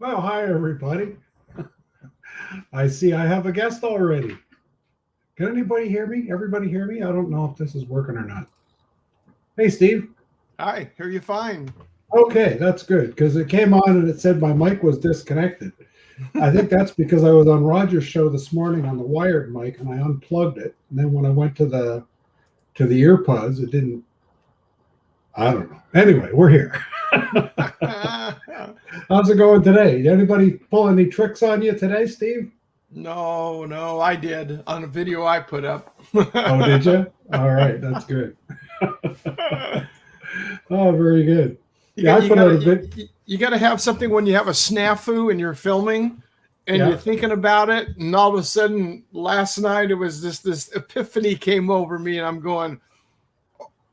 Well, hi, everybody. I see I have a guest already. Can anybody hear me? Everybody hear me? I don't know if this is working or not. Hey, Steve. Hi, hear you fine. Okay, that's good because it came on and it said my mic was disconnected. I think that's because I was on Roger's show this morning on the wired mic and I unplugged it. And then when I went to the earpods, it didn't. I don't know. Anyway, we're here. How's it going today? Anybody pull any tricks on you today, Steve? No, I did on a video I put up. Oh, did you? All right, that's good. Oh, very good. You Yeah, got I you put out a got bit. you got to have something when you have a snafu and you're filming and you're Yeah. thinking about it, and all of a sudden last night it was this epiphany came over me, and I'm going,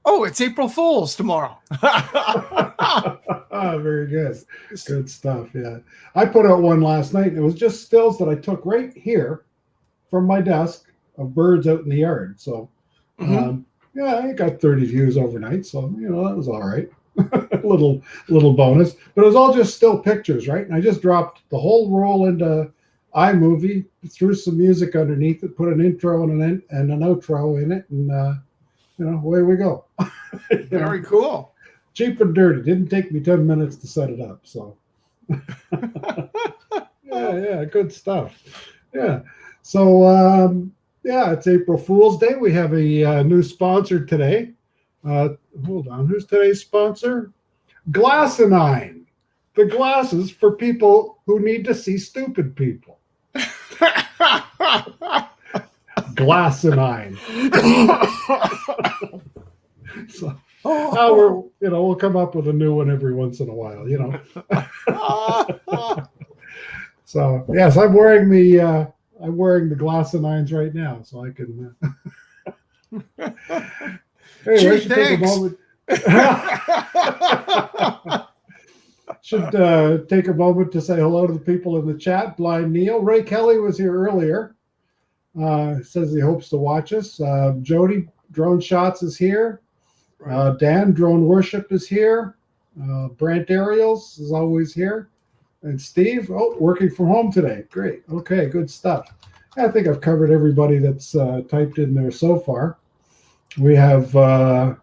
"Oh, it's April Fool's tomorrow." Very good. Good stuff. Yeah. I put out one last night. It was just stills that I took right here from my desk of birds out in the yard. So, Hmm. um, yeah, I got 30 views overnight. So, that was all right. little bonus, but it was all just still pictures, right? And I just dropped the whole roll into iMovie, threw some music underneath it, put an intro and an outro in it, and away we go. you know, Very cool. cheap and dirty. Didn't take me 10 minutes to set it up. So yeah, good stuff. Yeah. So yeah, it's April Fool's Day. We have a new sponsor today. Uh, Hold on, who's today's sponsor? Glassinine, the glasses for people who need to see stupid people. Glassinine. So we'll come up with a new one every once in a while. So yes, I'm wearing the Glassinines right now, so I can. Anyway, Gee, should take a thanks. moment. Should take a moment to say hello to the people in the chat. Blind Neil, Ray Kelly was here earlier. Says he hopes to watch us. Jody Drone Shots is here. Dan Drone Worship is here. Brant Ariels is always here. And Steve, working from home today. Great. Okay, good stuff. I think I've covered everybody that's typed in there so far. We have 4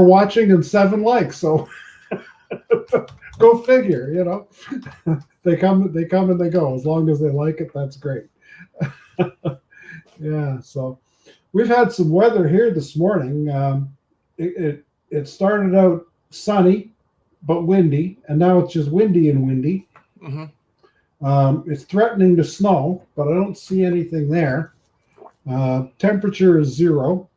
watching and 7 likes. So go figure. They come and they go. As long as they like it, that's great. Yeah. So we've had some weather here this morning. It started out sunny but windy, and now it's just windy and windy. Hmm. It's threatening to snow, but I don't see anything there. Temperature is 0.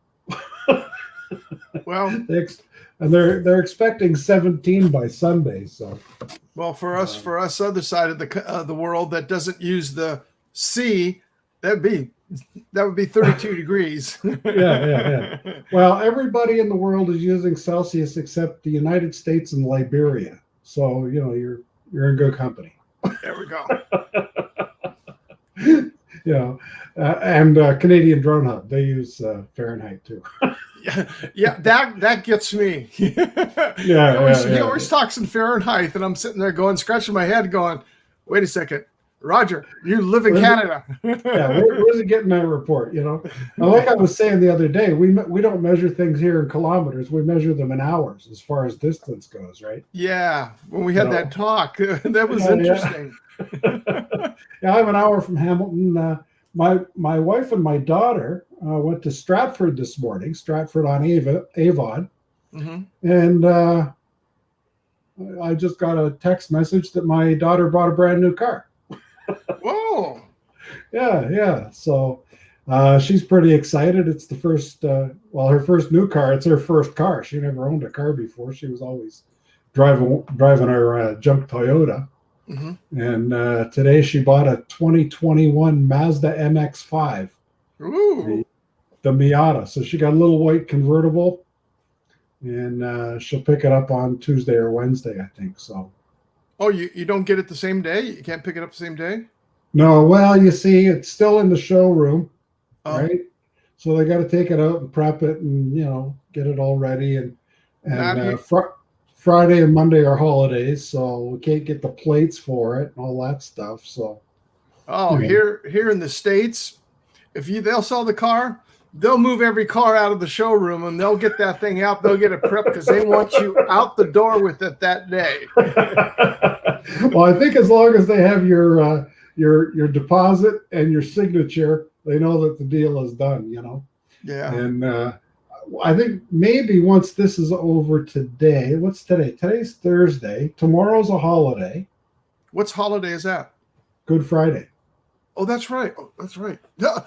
Well, And they're expecting 17 by Sunday. So for us other side of the world that doesn't use the sea, that would be 32 degrees. yeah. Well, everybody in the world is using Celsius except the United States and Liberia. So you're in good company. There we go. And Canadian Drone Hub, they use Fahrenheit too. Yeah, that gets me. He always talks in Fahrenheit, and I'm sitting there scratching my head, going, "Wait a second, Roger, you live in Canada." Where's it getting that report? Like I was saying the other day, we don't measure things here in kilometers. We measure them in hours as far as distance goes, right? Yeah, when we had that talk, that was interesting. Yeah, I'm an hour from Hamilton. My wife and my daughter went to Stratford this morning, Stratford on Avon, Mm-hmm. and I just got a text message that my daughter bought a brand new car. Whoa! Yeah. So she's pretty excited. It's the first, her first new car. It's her first car. She never owned a car before. She was always driving her junk Toyota. Mm-hmm. And today she bought a 2021 Mazda MX-5. Ooh. The Miata. So she got a little white convertible, and she'll pick it up on Tuesday or Wednesday, I think. So. Oh, you don't get it the same day? You can't pick it up the same day? No, well, you see, it's still in the showroom, right? So they got to take it out and prep it, and get it all ready. And Friday and Monday are holidays, so we can't get the plates for it and all that stuff. So, here in the States, they'll sell the car, they'll move every car out of the showroom and they'll get that thing out. They'll get it prepped because they want you out the door with it that day. Well, I think as long as they have your deposit and your signature, they know that the deal is done. Yeah. And I think maybe once this is over today. What's today? Today's Thursday. Tomorrow's a holiday. What's holiday is that? Good Friday. Oh, that's right. Duh.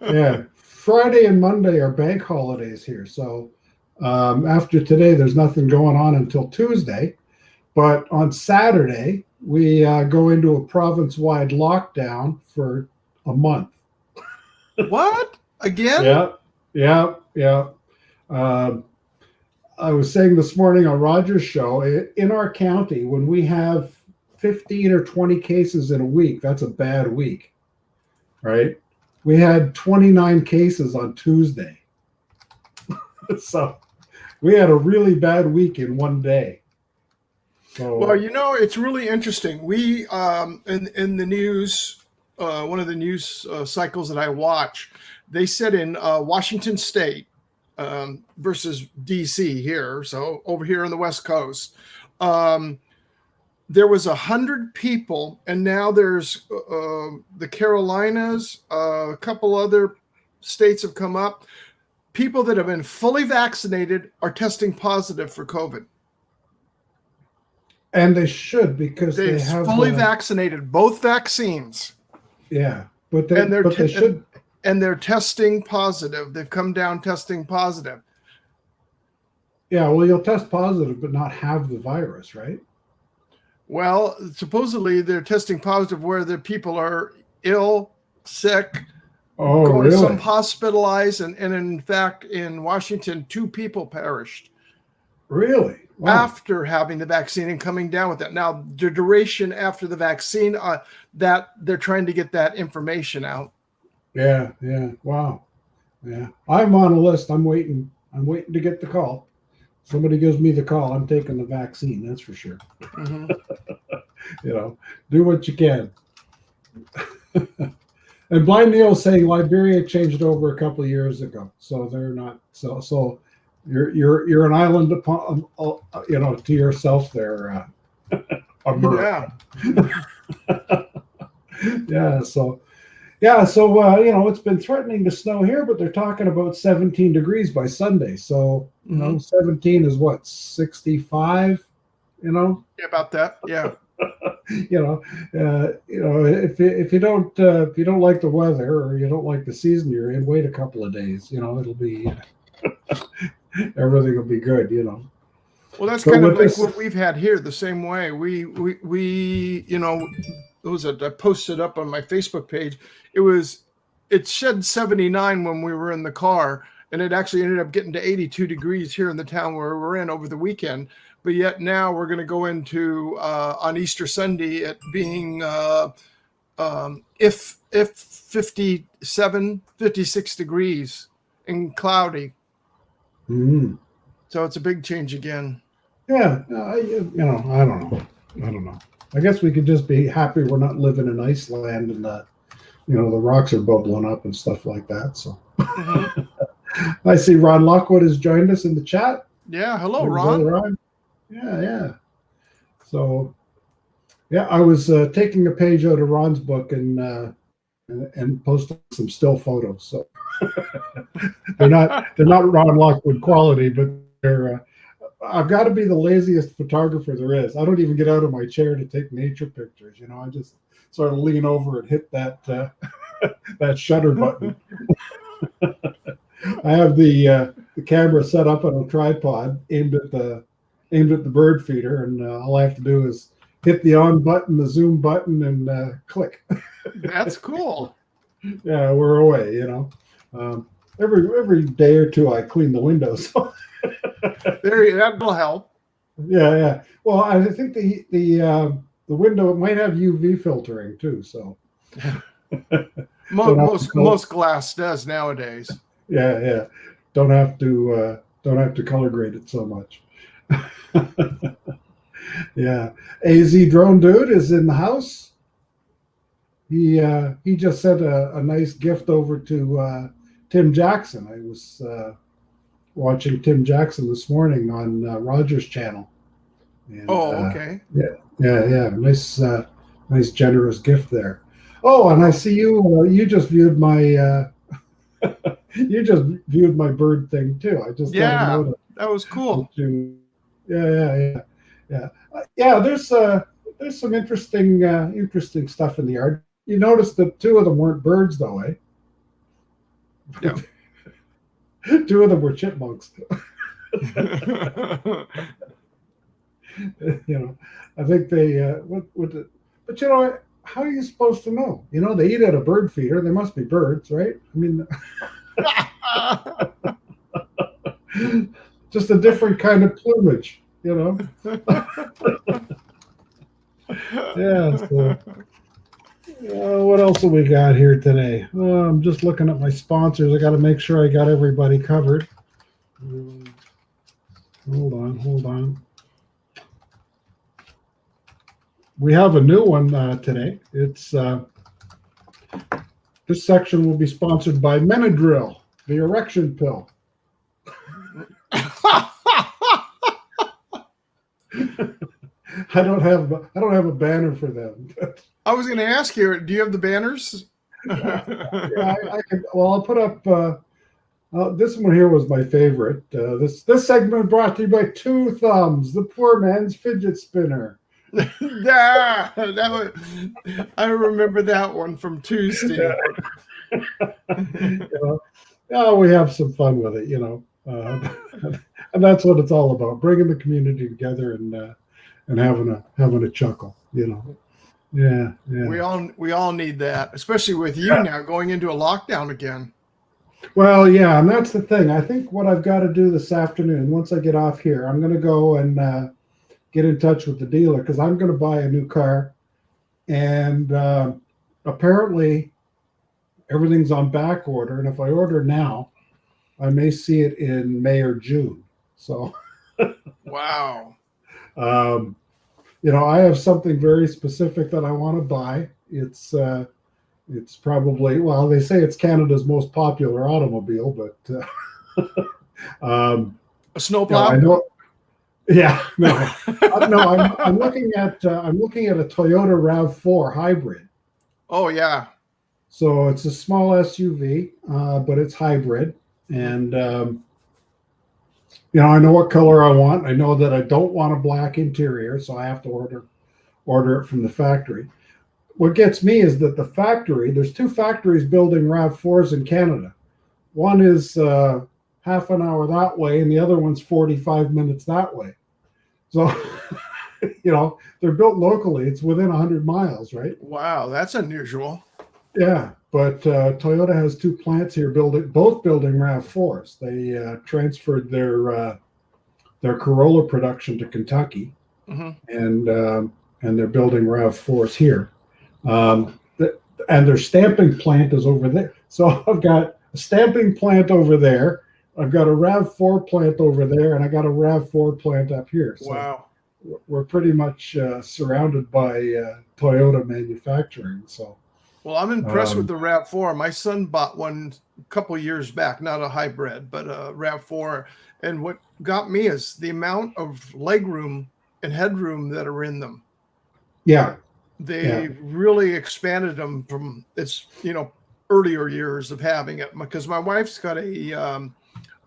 Yeah. Friday and Monday are bank holidays here. So after today, there's nothing going on until Tuesday. But on Saturday, we go into a province-wide lockdown for a month. What? Again? Yeah. I was saying this morning on Roger's show, in our county, when we have 15 or 20 cases in a week, that's a bad week, right? We had 29 cases on Tuesday. So we had a really bad week in one day. So, well, it's really interesting. We, in the news, one of the news cycles that I watch, they said in Washington State versus DC here, so over here on the West Coast, there was 100 people, and now there's the Carolinas, a couple other states have come up. People that have been fully vaccinated are testing positive for COVID. And they should, because they have fully vaccinated, both vaccines. Yeah, but they should. And they're testing positive. They've come down testing positive. Yeah, well, you'll test positive but not have the virus, right? Well, supposedly they're testing positive where the people are ill, sick, really? Some hospitalized, and in fact, in Washington, 2 people perished. Really? Wow. After having the vaccine and coming down with that. Now, the duration after the vaccine, that they're trying to get that information out. Yeah. Wow. Yeah. I'm on a list. I'm waiting to get the call. Somebody gives me the call, I'm taking the vaccine, that's for sure. Mm-hmm. Do what you can. And Blind Neil's saying Liberia changed over a couple of years ago, so they're not so you're an island upon to yourself there. Yeah. So it's been threatening to snow here, but they're talking about 17 degrees by Sunday. So 17 is what, 65? Yeah, about that. Yeah. If you don't like the weather or you don't like the season you're in, wait a couple of days. It'll be everything will be good. Well, that's kind of like what we've had here. The same way we I posted up on my Facebook page. It shed 79 when we were in the car, and it actually ended up getting to 82 degrees here in the town where we're in over the weekend. But yet now we're going to go into on Easter Sunday it being if 57, 56 degrees and cloudy. Mm-hmm. So it's a big change again. Yeah, I don't know. I guess we could just be happy we're not living in Iceland and the rocks are bubbling up and stuff like that. So I see Ron Lockwood has joined us in the chat. Yeah, hello, Ron. Yeah. So I was taking a page out of Ron's book and posting some still photos. So they're not Ron Lockwood quality, but they're. I've got to be the laziest photographer there is. I don't even get out of my chair to take nature pictures. I just sort of lean over and hit that that shutter button. I have the camera set up on a tripod aimed at the bird feeder, and all I have to do is hit the on button, the zoom button, and click. That's cool. Yeah, we're away. Every day or two I clean the windows. That'll help. Yeah. Well, I think the window might have UV filtering too. So most glass does nowadays. Yeah. Don't have to Don't have to color grade it so much. Yeah. AZ Drone Dude is in the house. He just sent a nice gift over to Tim Jackson. I was watching Tim Jackson this morning on Roger's channel. And, okay. Yeah. Nice generous gift there. Oh, and I see you. You just viewed my. You just viewed my bird thing too. I just got a note. That was cool. Yeah. There's some interesting stuff in the yard. You noticed that two of them weren't birds, though, eh? Yeah. Two of them were chipmunks. I think they but how are you supposed to know? They eat at a bird feeder. There must be birds, right? I mean, just a different kind of plumage, Yeah. So, what else have we got here today? I'm just looking at my sponsors. I got to make sure I got everybody covered. Hold on. We have a new one today. It's this section will be sponsored by Menadryl, the erection pill. I don't have a banner for them. I was going to ask you, do you have the banners? I can. Well, I'll put up. This one here was my favorite. This segment brought to you by Two Thumbs, the poor man's fidget spinner. Yeah, I remember that one from Tuesday. We have some fun with it, and that's what it's all about: bringing the community together and having a chuckle, Yeah. We all need that, especially with you now going into a lockdown again. Well, yeah, and that's the thing. I think what I've got to do this afternoon, once I get off here, I'm going to go and get in touch with the dealer because I'm going to buy a new car, and apparently everything's on back order. And if I order now, I may see it in May or June. So, wow. I have something very specific that I want to buy. It's probably, well, they say it's Canada's most popular automobile, but a snowplow. I know. Yeah, no. I'm looking at a Toyota RAV4 hybrid. Oh yeah. So it's a small SUV, but it's hybrid, and I know what color I want. I know that I don't want a black interior, so I have to order it from the factory. What gets me is that there's two factories building RAV4s in Canada. One is half an hour that way, and the other one's 45 minutes that way. So, they're built locally. It's within 100 miles, right? Wow, that's unusual. Yeah, but Toyota has two plants here both building RAV4s. They transferred their Corolla production to Kentucky, and they're building RAV4s here. And their stamping plant is over there. So I've got a stamping plant over there. I've got a RAV4 plant over there, and I got a RAV4 plant up here. So wow. We're pretty much surrounded by Toyota manufacturing. So. Well, I'm impressed with the RAV4. My son bought one a couple years back, not a hybrid, but a RAV4. And what got me is the amount of legroom and headroom that are in them. Yeah. They really expanded them from its, earlier years of having it. Because my wife's got a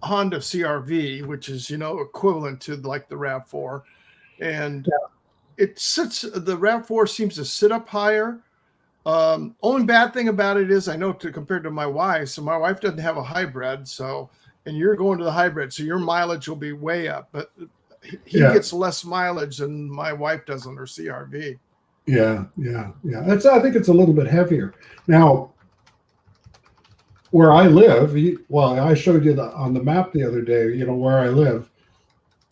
Honda CRV, which is, equivalent to like the RAV4. And the RAV4 seems to sit up higher. Only bad thing about it is I know compared to my wife, so my wife doesn't have a hybrid, and you're going to the hybrid, so your mileage will be way up, but he gets less mileage than my wife does on her CRV. Yeah. I think it's a little bit heavier. Now, where I live, I showed you on the map the other day, where I live,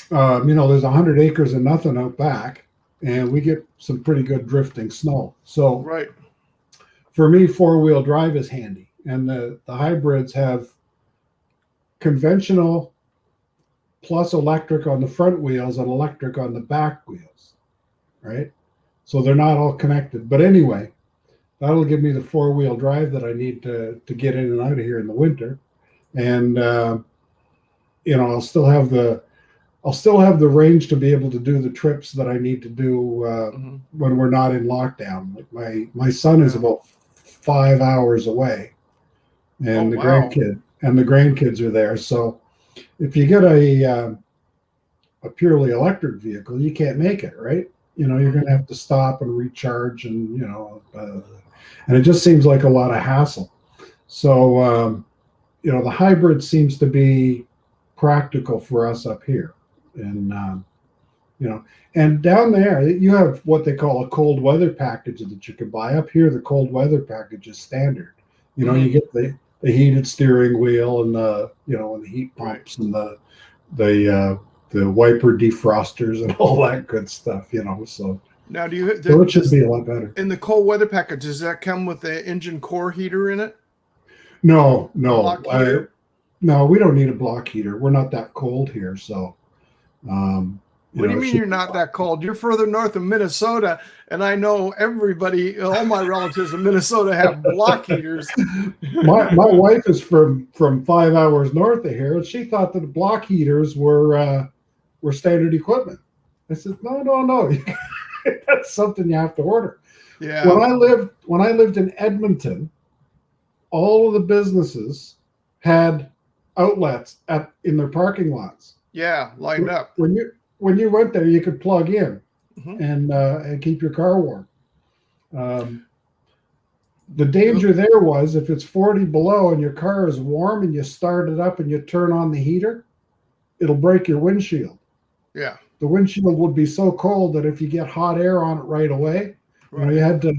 there's 100 acres and nothing out back, and we get some pretty good drifting snow. So right. For me, 4-wheel drive is handy, and the hybrids have conventional plus electric on the front wheels and electric on the back wheels, right? So they're not all connected. But anyway, that'll give me the 4-wheel drive that I need to get in and out of here in the winter. And I'll still have the range to be able to do the trips that I need to do when we're not in lockdown. Like my son is about 5 hours away, and the grandkids are there. So if you get a purely electric vehicle, you can't make it, right? You're going to have to stop and recharge, and and it just seems like a lot of hassle. So the hybrid seems to be practical for us up here. And and down there you have what they call a cold weather package that you can buy. Up here the cold weather package is standard. You get the heated steering wheel and the and the heat pumps and the wiper defrosters and all that good stuff. So now so it should be a lot better. In the cold weather package, does that come with the engine core heater in it? No, No, we don't need a block heater. We're not that cold here, so. What do you mean you're not that cold? You're further north of Minnesota, and I know everybody, all my relatives in Minnesota have block heaters. My wife is from 5 hours north of here, and she thought that the block heaters were standard equipment. I said, no, that's something you have to order. Yeah. When I lived in Edmonton, all of the businesses had outlets in their parking lots. Yeah, lined up. When you went there, you could plug in and keep your car warm. The danger there was if it's 40 below and your car is warm and you start it up and you turn on the heater, it'll break your windshield. Yeah. The windshield would be so cold that if you get hot air on it right away, you had to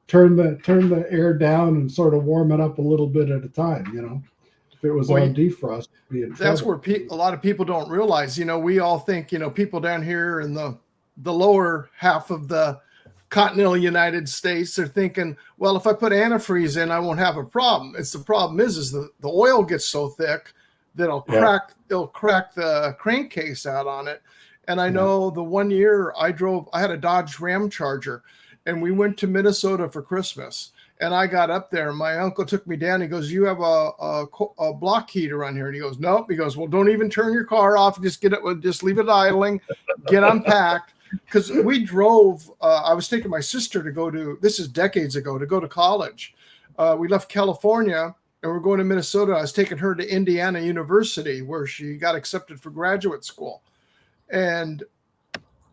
turn the air down and sort of warm it up a little bit at a time. If it was on defrost, that's where a lot of people don't realize. We all think people down here in the lower half of the continental United States are thinking, well, if I put antifreeze in, I won't have a problem. The problem is the oil gets so thick that it'll crack the crankcase out on it. And I know the one year I had a Dodge Ram Charger, and we went to Minnesota for Christmas. And I got up there, and my uncle took me down. He goes, "You have a block heater on here?" And he goes, "Nope." He goes, "Well, don't even turn your car off. Just leave it idling, get unpacked." Because we drove. I was taking my sister this is decades ago, to go to college. We left California and we're going to Minnesota. I was taking her to Indiana University, where she got accepted for graduate school. And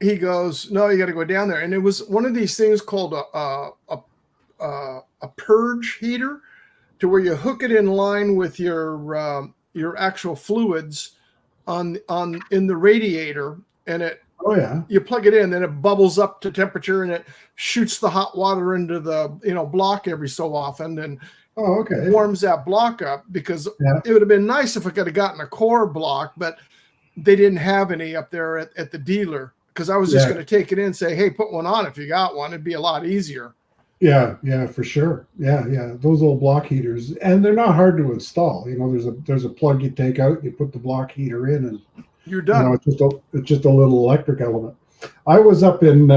he goes, "No, you got to go down there." And it was one of these things called a purge heater, to where you hook it in line with your actual fluids in the radiator, and you plug it in, then it bubbles up to temperature, and it shoots the hot water into the block every so often, and warms that block up. Because it would have been nice if I could have gotten a core block, but they didn't have any up there at the dealer, because I was just going to take it in and say, "Hey, put one on if you got one." It'd be a lot easier. Yeah, for sure. Yeah. Those old block heaters, and they're not hard to install. There's a plug you take out, you put the block heater in, and you're done. It's just a little electric element. I was up in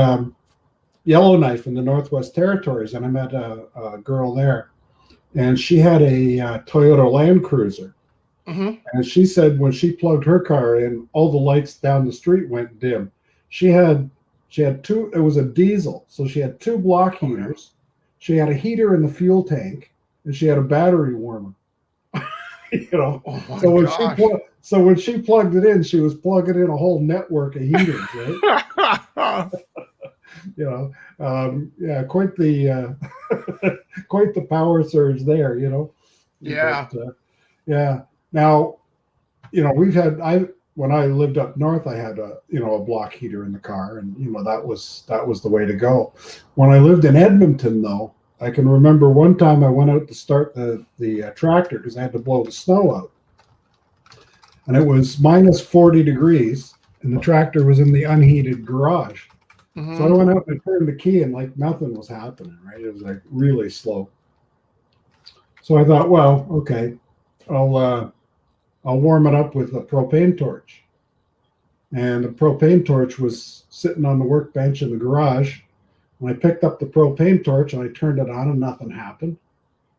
Yellowknife in the Northwest Territories, and I met a girl there, and she had a Toyota Land Cruiser. And she said when she plugged her car in, all the lights down the street went dim. She had two. It was a diesel, so she had two block heaters. She had a heater in the fuel tank, and she had a battery warmer. Oh my So when she plugged it in, she was plugging in a whole network of heaters, right? Quite the quite the power surge there, Yeah. But, Now, when I lived up north, I had a block heater in the car, and that was the way to go. When I lived in Edmonton, though, I can remember one time I went out to start the tractor because I had to blow the snow out, and it was minus 40 degrees, and the tractor was in the unheated garage. So I went out and I turned the key, and like nothing was happening. Right, it was like really slow. So I thought, well, okay, I'll warm it up with a propane torch. and the propane torch was sitting on the workbench in the garage. And I picked up the propane torch and I turned it on and nothing happened.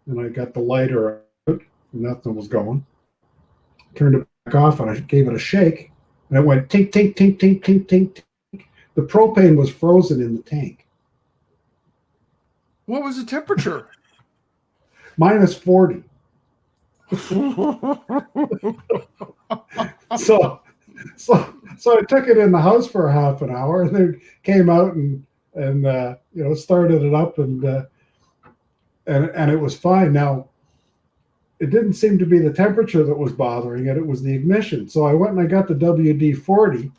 And I got the lighter out and nothing was going. Turned it back off and I gave it a shake and it went tink, tink, tink, tink, tink, tink, tink. The propane was frozen in the tank. What was the temperature? -40. So I took it in the house for a half an hour and then came out and started it up and it was fine. Now, it didn't seem to be the temperature that was bothering it. It was the ignition. So I went and I got the WD-40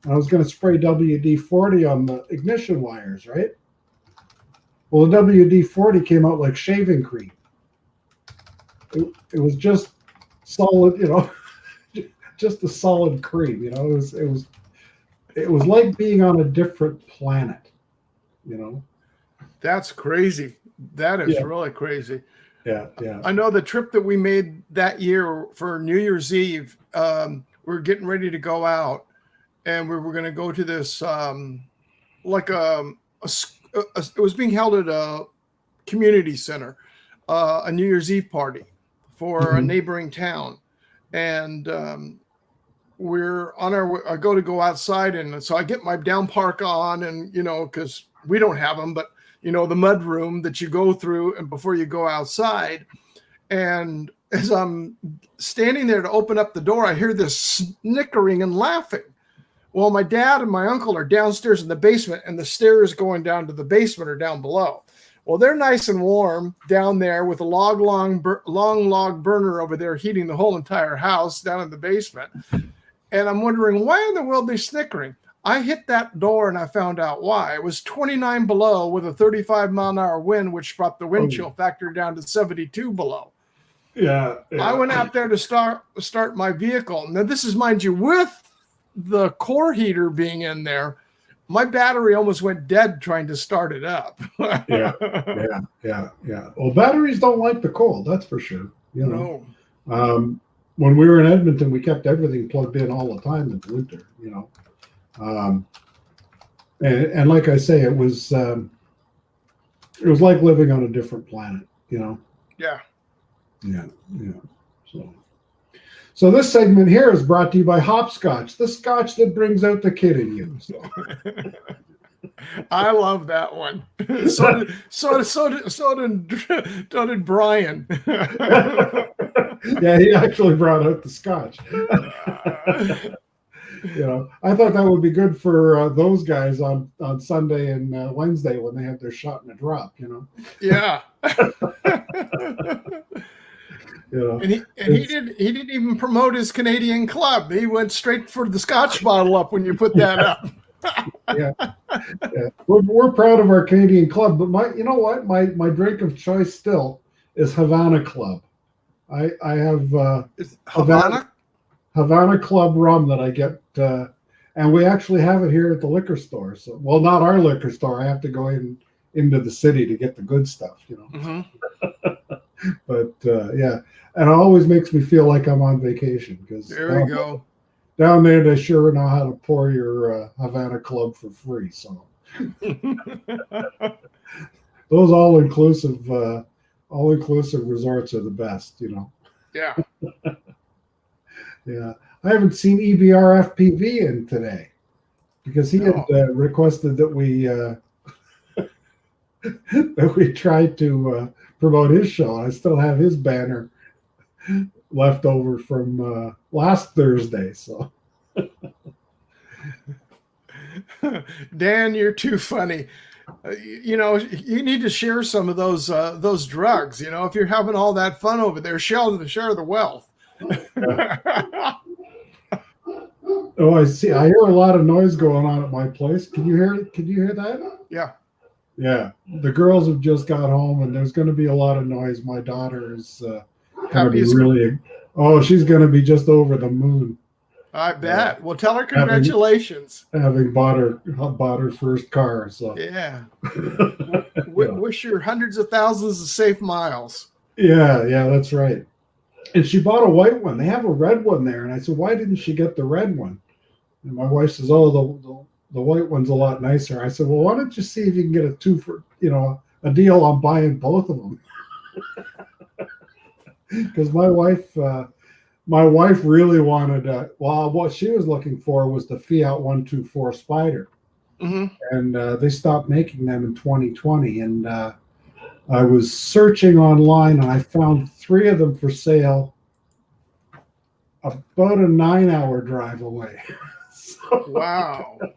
and I was going to spray WD-40 on the ignition wires, right? Well, the WD-40 came out like shaving cream. It was just solid, just a solid cream. It was like being on a different planet. That's crazy. That is really crazy. Yeah. I know the trip that we made that year for New Year's Eve. We were getting ready to go out, and we were going to go to this it was being held at a community center, a New Year's Eve party for a neighboring town, and we're on our way. I go outside, and so I get my down park on, and because we don't have them, but the mud room that you go through and before you go outside. And as I'm standing there to open up the door, I hear this snickering and laughing. Well, my dad and my uncle are downstairs in the basement, and the stairs going down to the basement are down below. Well, they're nice and warm down there with a long log burner over there heating the whole entire house down in the basement. And I'm wondering, why in the world are they snickering? I hit that door and I found out why. It was 29 below with a 35-mile-an-hour wind, which brought the wind chill factor down to 72 below. Yeah. I went out there to start my vehicle. Now, this is, mind you, with the core heater being in there. My battery almost went dead trying to start it up. Yeah. Well, batteries don't like the cold, that's for sure. No. When we were in Edmonton, we kept everything plugged in all the time in the winter. And like I say, it was like living on a different planet. Yeah. So this segment here is brought to you by Hopscotch, the scotch that brings out the kid in you. So. I love that one. So did Brian. Yeah, he actually brought out the scotch. I thought that would be good for those guys on Sunday and Wednesday when they have their shot in a drop. Yeah. And he didn't even promote his Canadian club. He went straight for the scotch bottle up when you put that up. Yeah. We're proud of our Canadian club, but my drink of choice still is Havana Club. I have Havana Club rum that I get, and we actually have it here at the liquor store. So, well, not our liquor store. I have to go into the city to get the good stuff, Mm-hmm. But yeah, and it always makes me feel like I'm on vacation because there we go. Down there, they sure know how to pour your Havana Club for free. So those all-inclusive resorts are the best, Yeah. Yeah, I haven't seen EBR FPV in today because he had requested that we tried to promote his show. I still have his banner left over from last Thursday. So, Dan, you're too funny. You need to share some of those drugs. If you're having all that fun over there, share the wealth. Oh, I see. I hear a lot of noise going on at my place. Can you hear that? Yeah. Yeah. The girls have just got home, and there's going to be a lot of noise. My daughter is going to be really. Oh, she's going to be just over the moon. I bet. Well, tell her congratulations. Having bought her first car. So yeah. Wish her hundreds of thousands of safe miles. Yeah, that's right. And she bought a white one. They have a red one there, and I said, "Why didn't she get the red one?" And my wife says, "Oh, the white one's a lot nicer." I said, "Well, why don't you see if you can get a two for, a deal on buying both of them?" Because my wife really wanted what she was looking for was the Fiat 124 Spider, and they stopped making them in 2020. And I was searching online, and I found 3 of them for sale, about a 9-hour drive away. So, wow. I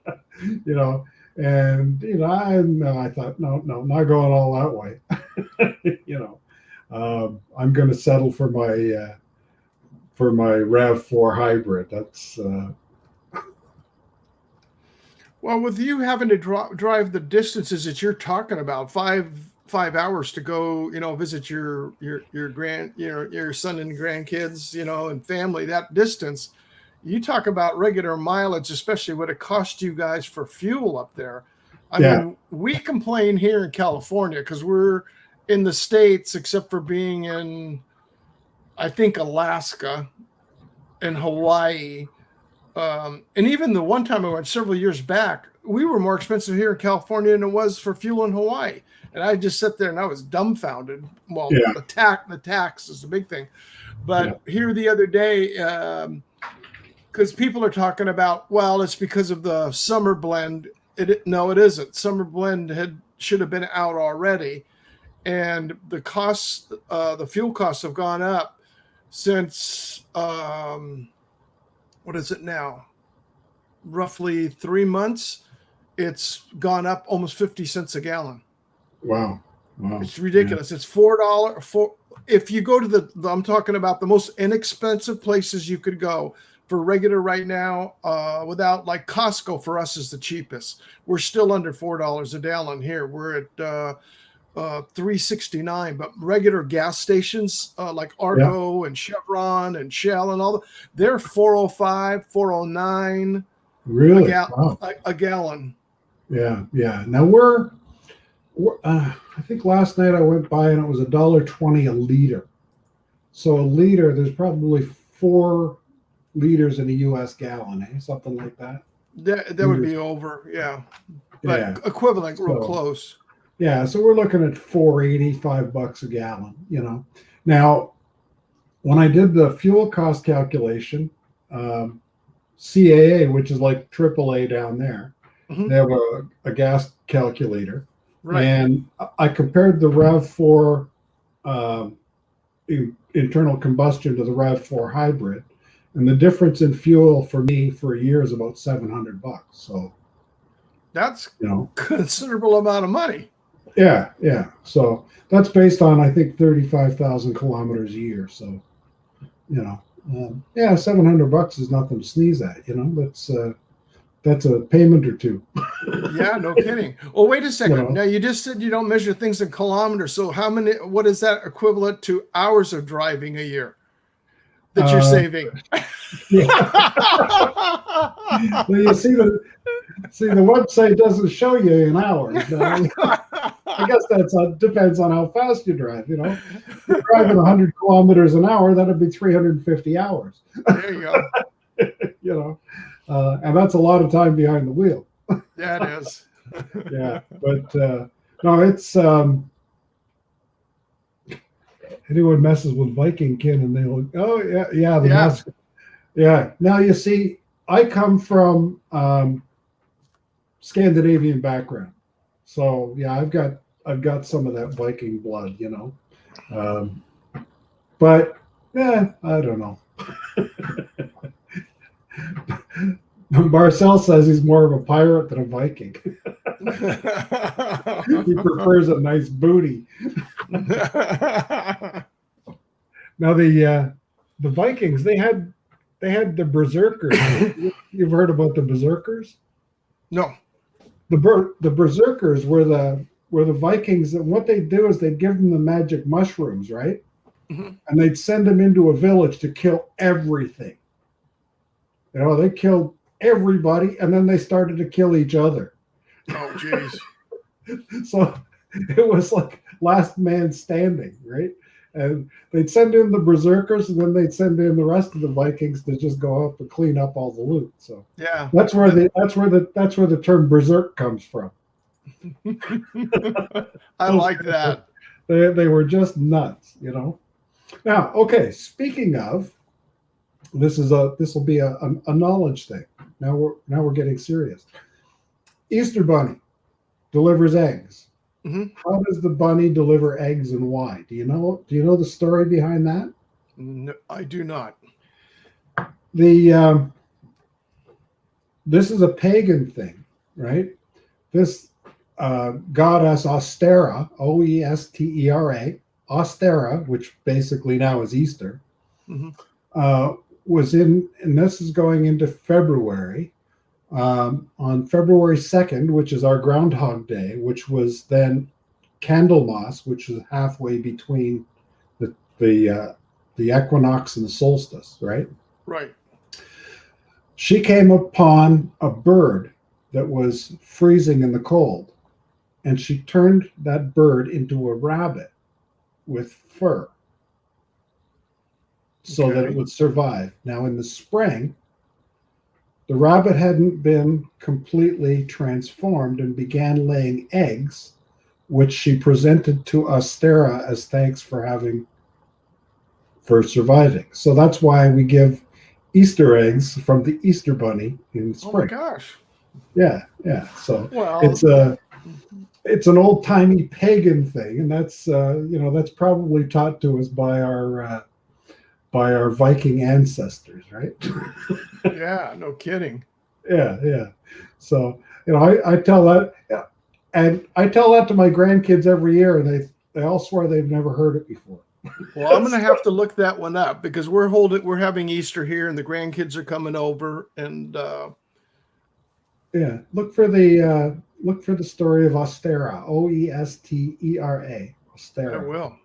thought, no, not going all that way. I'm going to settle for my RAV4 hybrid. That's well, with you having to drive the distances that you're talking about, 5 hours to go, visit your son and grandkids, and family, that distance. You talk about regular mileage, especially what it costs you guys for fuel up there. I mean, we complain here in California because we're in the States, except for being in, I think, Alaska and Hawaii. And even the one time I went several years back, we were more expensive here in California than it was for fuel in Hawaii. And I just sat there and I was dumbfounded. Well, the tax is the big thing. But here the other day, because people are talking about, well, it's because of the summer blend. No, it isn't. Summer blend should have been out already. And the costs, the fuel costs have gone up since, what is it now? Roughly 3 months. It's gone up almost 50 cents a gallon. Wow. It's ridiculous. It's $4 if you go to I'm talking about the most inexpensive places you could go for regular right now, without, like, Costco for us is the cheapest. We're still under $4 a gallon here. We're at $3.69, but regular gas stations like Argo and Chevron and Shell and all they're $4.05, $4.09. Really? A gallon. Yeah. Now we're I think last night I went by and it was $1.20 a liter. So a liter, there's probably 4 liters in a U.S. gallon, something like that. That would be over, but equivalent, real close. Yeah, so we're looking at $4.85 a gallon. Now, when I did the fuel cost calculation, CAA, which is like AAA down there, they have a gas calculator, right? And I compared the RAV4 internal combustion to the RAV4 hybrid, and the difference in fuel for me for a year is about $700. So that's considerable amount of money. Yeah. So that's based on, I think, 35,000 kilometers a year. So, $700 is nothing to sneeze at. That's a payment or two. Yeah, no kidding. Well, wait a second. Now, you just said you don't measure things in kilometers. So what is that equivalent to hours of driving a year that you're saving? Well, you see the website doesn't show you in hours. I guess that depends on how fast you drive. If you're driving 100 kilometers an hour, that'd be 350 hours. There you go. And that's a lot of time behind the wheel. Yeah, it is. Yeah, but no, it's anyone messes with Viking Kin and they look, oh yeah, mask. Yeah. Now you see, I come from Scandinavian background, so yeah, I've got some of that Viking blood, but I don't know. Marcel says he's more of a pirate than a Viking. He prefers a nice booty. Now the Vikings, they had the berserkers. You've heard about the berserkers? No. The berserkers were the Vikings, and what they'd do is they'd give them the magic mushrooms, right? And they'd send them into a village to kill everything. They killed everybody, and then they started to kill each other. Oh, jeez. So it was like last man standing, right? And they'd send in the berserkers, and then they'd send in the rest of the Vikings to just go up and clean up all the loot. So yeah, that's where the term berserk comes from. I like that. They were just nuts, you know. Now, okay, speaking of, this will be a knowledge thing. Now we're getting serious. Easter Bunny delivers eggs. Mm-hmm. How does the bunny deliver eggs, and why? Do you know the story behind that? No, I do not. This is a pagan thing, right? This goddess Ostera, Oestera, Ostera, which basically now is Easter, Mm-hmm. was in, and this is going into February. On February 2nd, which is our Groundhog Day, which was then Candlemas, which is halfway between the equinox and the solstice, right? Right. She came upon a bird that was freezing in the cold, and she turned that bird into a rabbit with fur so that it would survive. Now, in the spring, the rabbit hadn't been completely transformed and began laying eggs, which she presented to Ostera as thanks for surviving. So that's why we give Easter eggs from the Easter Bunny in spring. Oh my gosh! Yeah. So well, it's an old timey pagan thing, and that's that's probably taught to us by our Viking ancestors, right? Yeah, no kidding. Yeah. So I tell that, and I tell that to my grandkids every year, and they all swear they've never heard it before. Well, I'm going to have to look that one up because we're having Easter here, and the grandkids are coming over, and yeah, look for the story of Ostera, Oestera, Ostera. I will.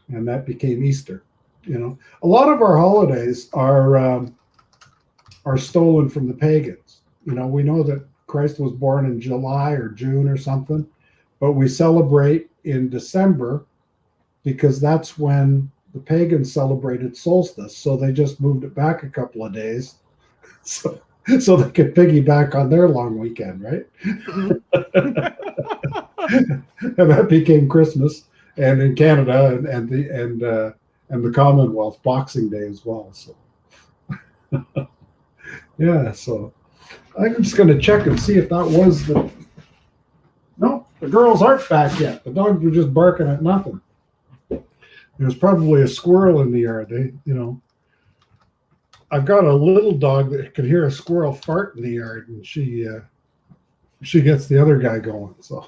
And that became Easter. A lot of our holidays are stolen from the pagans. We know that Christ was born in July or June or something, but we celebrate in December because that's when the pagans celebrated solstice. So they just moved it back a couple of days so they could piggyback on their long weekend, right? And that became Christmas, and in Canada and the Commonwealth, Boxing Day as well. So yeah, so I'm just going to check and see if that was the. No, the girls aren't back yet. The dogs were just barking at nothing. There's probably a squirrel in the yard. I've got a little dog that could hear a squirrel fart in the yard, and she gets the other guy going. So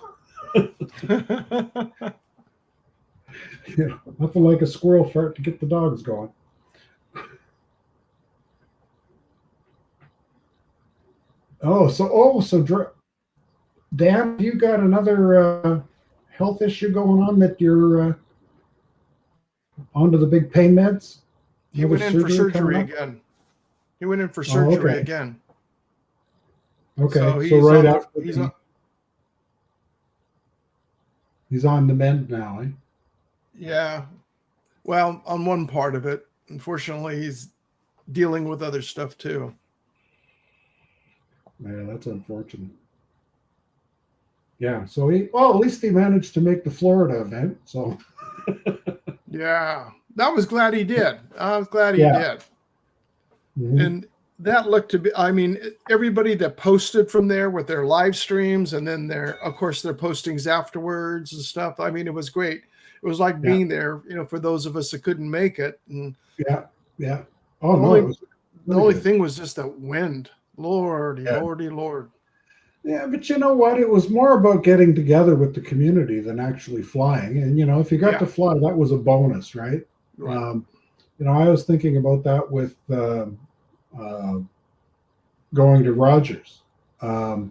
nothing like a squirrel fart to get the dogs going. So Dan, you got another health issue going on that you're onto the big pain meds? He went in for surgery again. He went in for surgery again. Okay, so right after he's on the mend now, eh? Yeah. Well, on one part of it, unfortunately, he's dealing with other stuff too. Yeah, that's unfortunate. Yeah, so at least he managed to make the Florida event. So yeah, I was glad he did. I was glad he did. Mm-hmm. And that looked to be, everybody that posted from there with their live streams and then their postings afterwards and stuff. It was great. It was like being there, for those of us that couldn't make it. And yeah. The only thing was just that wind. Lordy. Yeah, but you know what? It was more about getting together with the community than actually flying. And, if you got to fly, that was a bonus, right? I was thinking about that with going to Rogers, going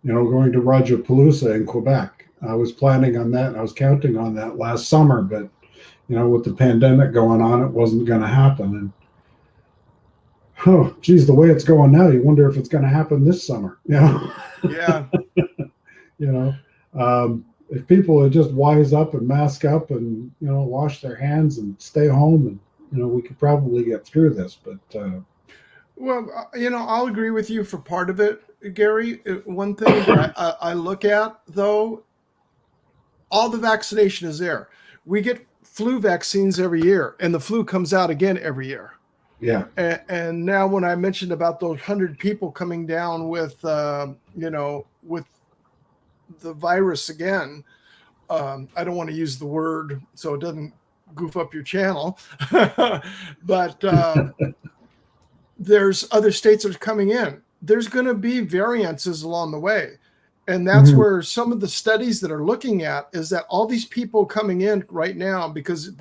to Rogers-Palooza in Quebec. I was planning on that, and I was counting on that last summer, but, with the pandemic going on, it wasn't going to happen. And, oh, geez, the way it's going now, you wonder if it's going to happen this summer. Yeah. if people would just wise up and mask up and, wash their hands and stay home, and, we could probably get through this. But well, I'll agree with you for part of it, Gary. One thing that I look at, though, all the vaccination is there. We get flu vaccines every year, and the flu comes out again every year. Yeah. And now when I mentioned about those 100 people coming down with, with the virus again, I don't want to use the word so it doesn't goof up your channel, but there's other states that are coming in. There's going to be variances along the way. And that's where some of the studies that are looking at is that all these people coming in right now, because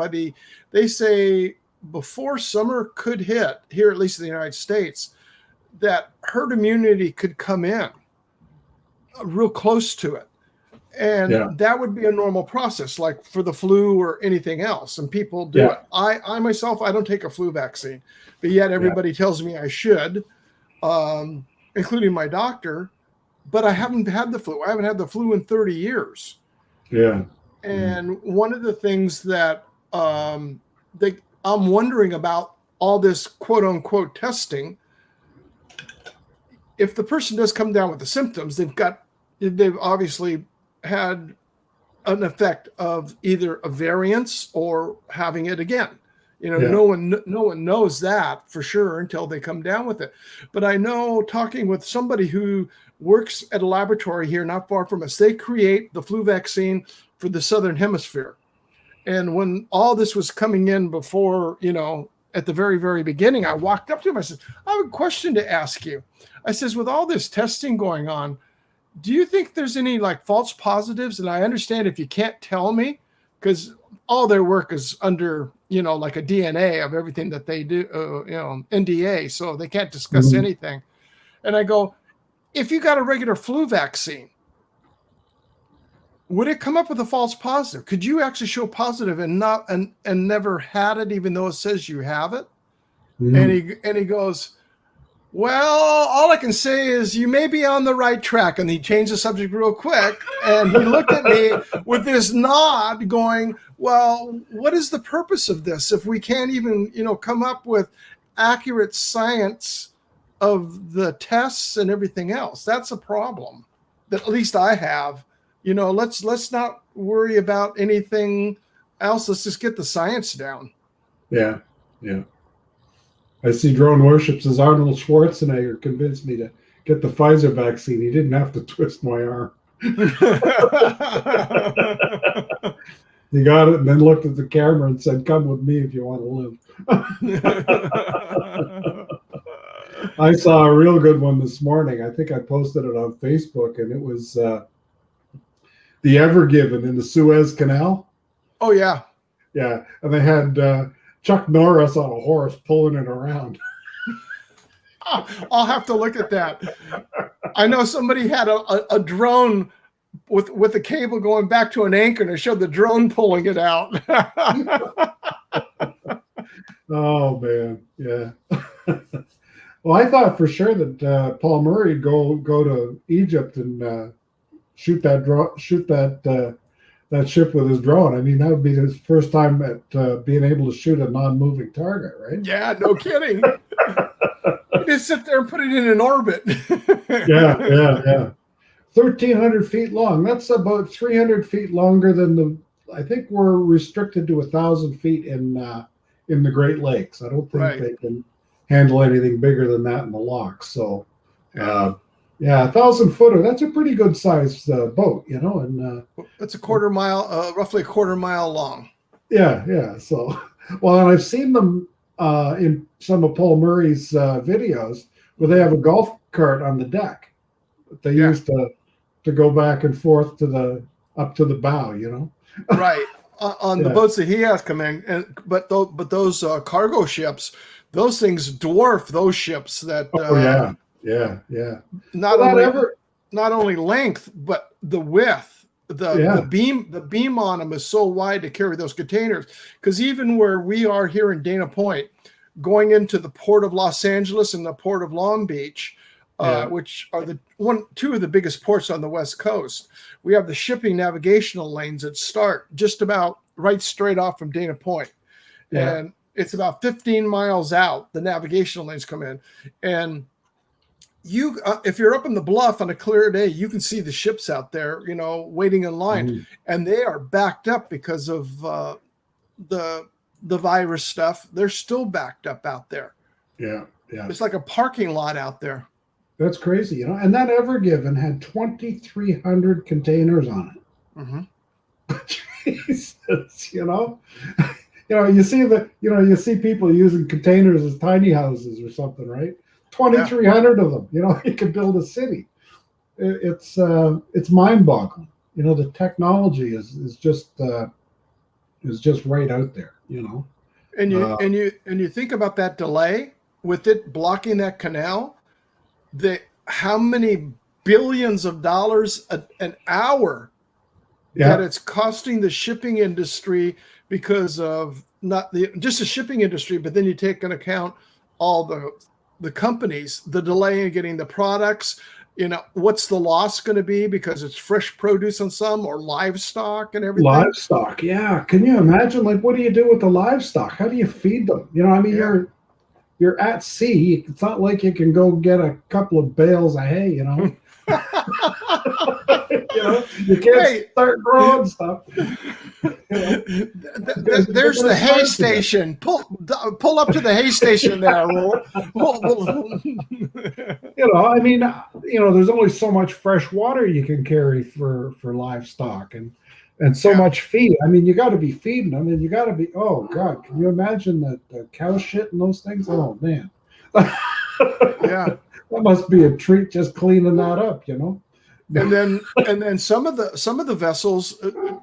they say before summer could hit here, at least in the United States, that herd immunity could come in real close to it. And that would be a normal process, like for the flu or anything else. And people do it. I myself, I don't take a flu vaccine, but yet everybody tells me I should, including my doctor. But I haven't had the flu. I haven't had the flu in 30 years. Yeah. And one of the things that I'm wondering about all this quote unquote testing, if the person does come down with the symptoms, they've obviously had an effect of either a variance or having it again. No one knows that for sure until they come down with it. But I know, talking with somebody who works at a laboratory here not far from us, they create the flu vaccine for the Southern Hemisphere. And when all this was coming in before, at the very, very beginning, I walked up to him. I said, I have a question to ask you. I says, with all this testing going on, do you think there's any like false positives? And I understand if you can't tell me, because all their work is under, like a DNA of everything that they do, NDA, so they can't discuss anything. And I go, if you got a regular flu vaccine, would it come up with a false positive? Could you actually show positive and never had it, even though it says you have it? And he goes, well, all I can say is you may be on the right track. And he changed the subject real quick. And he looked at me with this nod going, well, what is the purpose of this if we can't even, come up with accurate science of the tests and everything else? That's a problem that at least I have. Let's not worry about anything else. Let's just get the science down. Yeah. Yeah. I see Drone Worships as Arnold Schwarzenegger convinced me to get the Pfizer vaccine. He didn't have to twist my arm. He got it and then looked at the camera and said, come with me if you want to live. I saw a real good one this morning. I think I posted it on Facebook, and it was the Ever Given in the Suez Canal. Oh, yeah. Yeah. And they had Chuck Norris on a horse pulling it around. I'll have to look at that. I know somebody had a drone with a cable going back to an anchor, and it showed the drone pulling it out. Oh, man. Yeah. Well, I thought for sure that Paul Murray would go to Egypt and shoot that ship with his drone. I mean, that would be his first time at being able to shoot a non-moving target, right? Yeah, no kidding. Just sit there and put it in an orbit. Yeah. 1,300 feet long. That's about 300 feet longer than I think we're restricted to 1,000 feet in the Great Lakes. I don't think they can handle anything bigger than that in the locks. So, 1,000 footer. That's a pretty good sized boat, and it's a quarter mile, roughly a quarter mile long. Yeah. So, well, and I've seen them in some of Paul Murray's videos where they have a golf cart on the deck that they use to go back and forth up to the bow, Right. On the boats that he has come in, but those cargo ships, those things dwarf those ships that. Yeah. Not only length, but the width. The beam on them is so wide to carry those containers. Because even where we are here in Dana Point, going into the port of Los Angeles and the port of Long Beach, which are two of the biggest ports on the West Coast. We have the shipping navigational lanes that start just about right straight off from Dana Point. And it's about 15 miles out. The navigational lanes come in, and you, if you're up in the bluff on a clear day, you can see the ships out there, waiting in line, and they are backed up because of the virus stuff. They're still backed up out there. Yeah. It's like a parking lot out there. That's crazy, And that Ever Given had 2,300 containers on it. Jesus, you see people using containers as tiny houses or something, right? 2,300 of them. You could build a city. It's mind-boggling. The technology is just right out there. And you think about that delay with it blocking that canal. How many billions of dollars an hour that it's costing the shipping industry because of not just the shipping industry, but then you take into account all the companies, the delay in getting the products. What's the loss going to be because it's fresh produce on some, or livestock and everything? Livestock, yeah. Can you imagine? Like, what do you do with the livestock? How do you feed them? You're at sea. It's not like you can go get a couple of bales of hay, You can't start growing stuff. There's the hay station. Pull up to the hay station there. There's only so much fresh water you can carry for livestock and so much feed. You got to be feeding them, and you got to be. Oh God, can you imagine the cow shit and those things? Oh man, that must be a treat just cleaning that up, And then some of the vessels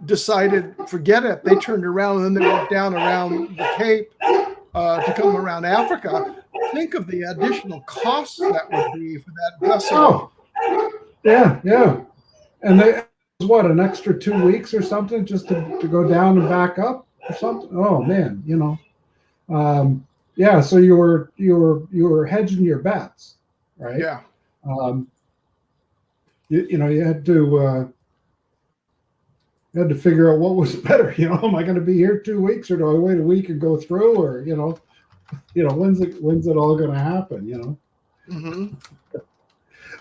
decided, forget it. They turned around and then they went down around the Cape to come around Africa. Think of the additional costs that would be for that vessel. Oh, yeah. And they what, an extra 2 weeks or something just to go down and back up or something. Oh man, So you were hedging your bets, right? Yeah. You had to figure out what was better. Am I going to be here 2 weeks, or do I wait a week and go through, or when's it all going to happen?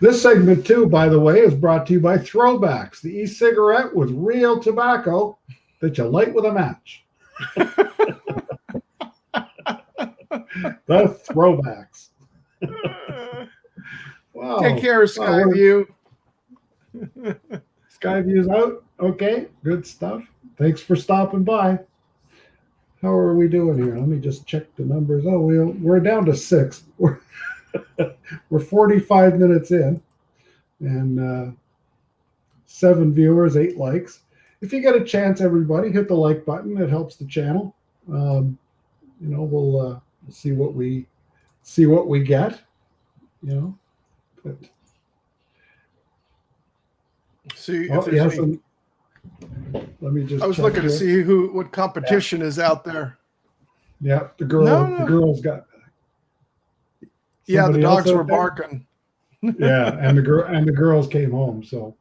This segment too, by the way, is brought to you by Throwbacks, the e-cigarette with real tobacco that you light with a match. The Throwbacks. Wow. Take care, Skyview. Skyview's out. Okay, good stuff. Thanks for stopping by. How are we doing here? Let me just check the numbers. Oh, we're down to 6. We're 45 minutes in, and 7 viewers, 8 likes. If you get a chance, everybody, hit the like button. It helps the channel. We'll see what we get. But, see. Let me just. I was looking to see what competition is out there. Yeah, the girls got. Yeah, the dogs were barking. Yeah, and the girls came home, so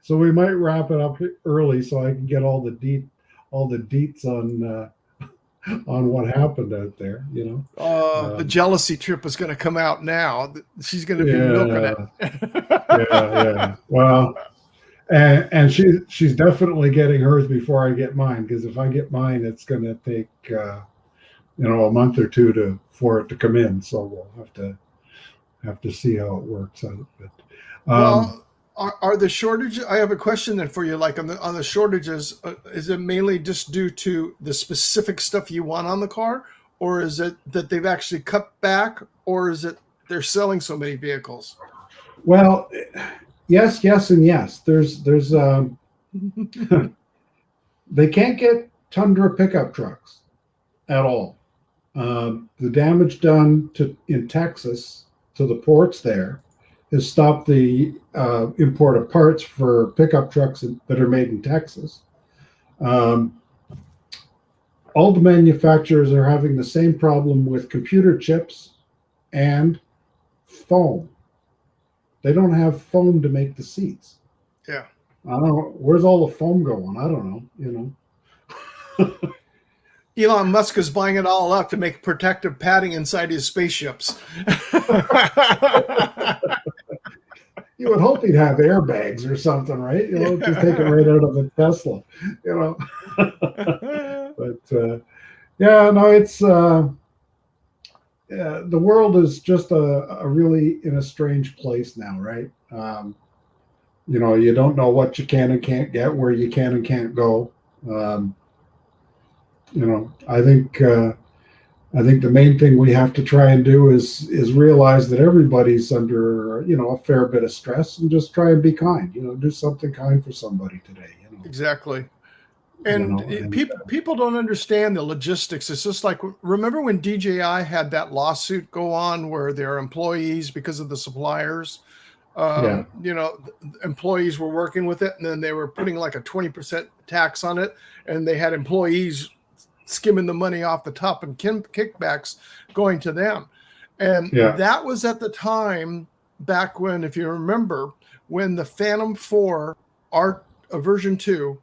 we might wrap it up early so I can get all the deets on what happened out there. The jealousy trip is going to come out now. She's going to be milking it. Yeah. Well, and she's definitely getting hers before I get mine, because if I get mine, it's going to take a month or two for it to come in. So we'll have to see how it works out. But are the shortages? I have a question then for you. Like on the shortages, is it mainly just due to the specific stuff you want on the car, or is it that they've actually cut back, or is it they're selling so many vehicles? Well, yes, and yes. There's they can't get Tundra pickup trucks at all. The damage done in Texas to the ports there has stopped the import of parts for pickup trucks that are made in Texas. All the manufacturers are having the same problem with computer chips and foam. They don't have foam to make the seats. Yeah. I don't know. Where's all the foam going? I don't know. Elon Musk is buying it all up to make protective padding inside his spaceships. You would hope he'd have airbags or something, right? Just take it right out of the Tesla, But yeah, no, it's the world is just a really in a strange place now, right? You don't know what you can and can't get, where you can and can't go. I think the main thing we have to try and do is realize that everybody's under a fair bit of stress, and just try and be kind. Do something kind for somebody today. Exactly. And people don't understand the logistics. It's just like, remember when DJI had that lawsuit go on where their employees, because of the suppliers, employees were working with it, and then they were putting like a 20% tax on it, and they had employees skimming the money off the top and kickbacks going to them. And that was at the time back when, if you remember, when the Phantom 4 version 2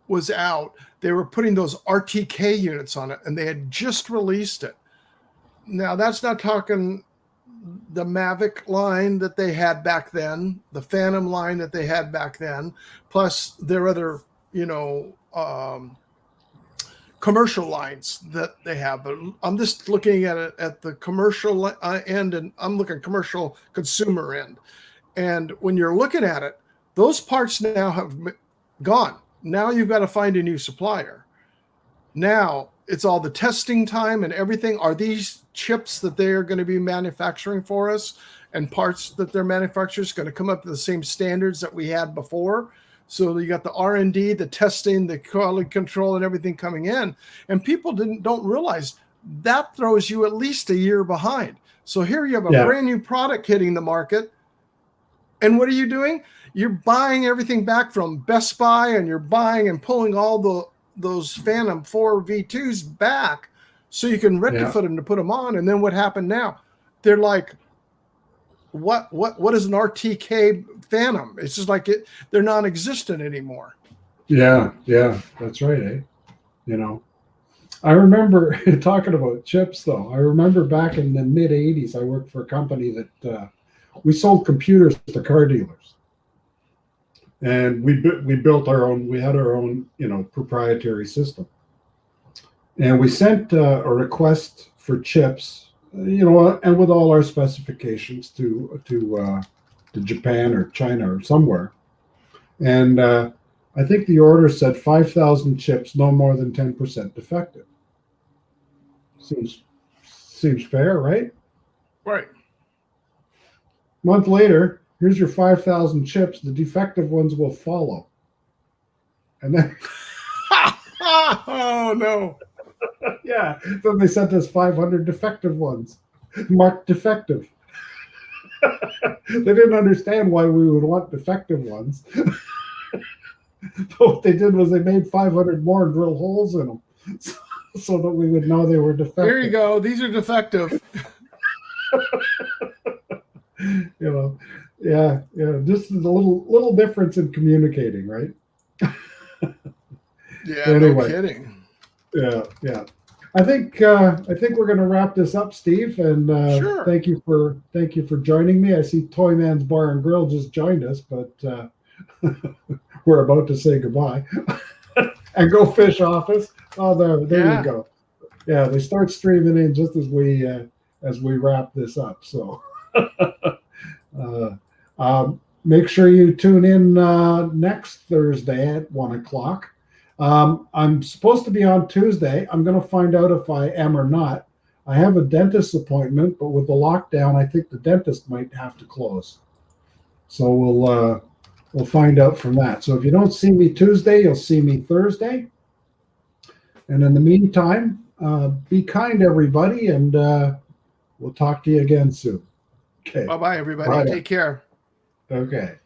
was out, they were putting those RTK units on it, and they had just released it. Now, that's not talking the Mavic line that they had back then, the Phantom line that they had back then, plus their other, commercial lines that they have. But I'm just looking at it at the commercial end, and I'm looking commercial consumer end. And when you're looking at it, those parts now have gone. Now you've got to find a new supplier. Now it's all the testing time and everything. Are these chips that they are going to be manufacturing for us and parts that their manufacturers going to come up to the same standards that we had before? So you got the R&D, the testing, the quality control, and everything coming in. And people don't realize that throws you at least a year behind. So here you have a brand new product hitting the market. And what are you doing? You're buying everything back from Best Buy, and you're buying and pulling all those Phantom 4 V2s back so you can retrofit them to put them on. And then what happened now? They're like, what is an RTK Phantom? It's just like they're non-existent anymore. Yeah, that's right. I remember talking about chips, though. I remember back in the mid 80s, I worked for a company that we sold computers to car dealers, and we built our own. We had our own, proprietary system, and we sent a request for chips, and with all our specifications to Japan or China or somewhere, and I think the order said 5,000 chips, no more than 10% defective. Seems fair, right? Right. Month later, here's your 5,000 chips. The defective ones will follow. And then, oh no! Yeah. Then they sent us 500 defective ones, marked defective. They didn't understand why we would want defective ones. But what they did was they made 500 more and drilled holes in them, so that we would know they were defective. Here you go. These are defective. Just a little difference in communicating, right? Yeah, anyway, no kidding. Yeah. I think we're going to wrap this up, Steve, and sure. Thank you for joining me. I see Toyman's Bar and Grill just joined us, but we're about to say goodbye. And Go Fish Office. Oh, there you go. Yeah, they start streaming in just as we wrap this up. So make sure you tune in next Thursday at 1:00. I'm supposed to be on Tuesday. I'm going to find out if I am or not. I have a dentist appointment, but with the lockdown, I think the dentist might have to close. So we'll find out from that. So if you don't see me Tuesday, you'll see me Thursday. And in the meantime, be kind, everybody, and we'll talk to you again soon. Okay. Bye-bye, everybody. Take care. Okay.